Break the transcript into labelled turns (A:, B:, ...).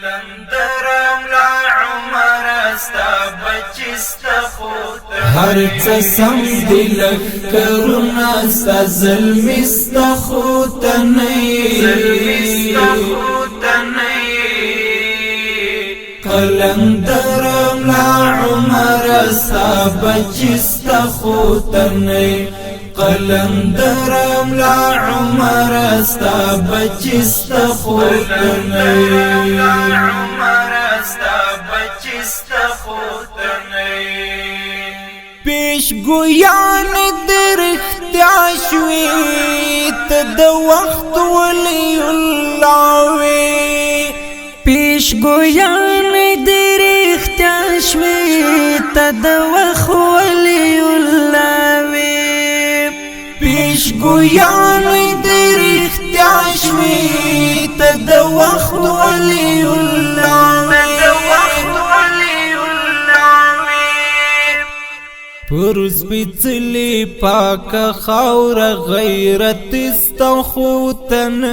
A: قلندرم لا عمر استا بچستا خوتا
B: هر څه سم دی لکرونه ستا ظلمي ستا خوتا نه قلندرم لا عمر استا بچستا خوتا نه قلندرم لا عمر استا بچستا خوتا نه پیش گویان درختیا شوی ته د وخت ولی الله وی
C: پیش گویان درختیا شوی ته د وخت ولی الله وی
B: پیش گویان درختیا شوی ته د وخت ولی الله پر سپیڅلی پاک خاور غیرت استخوتنی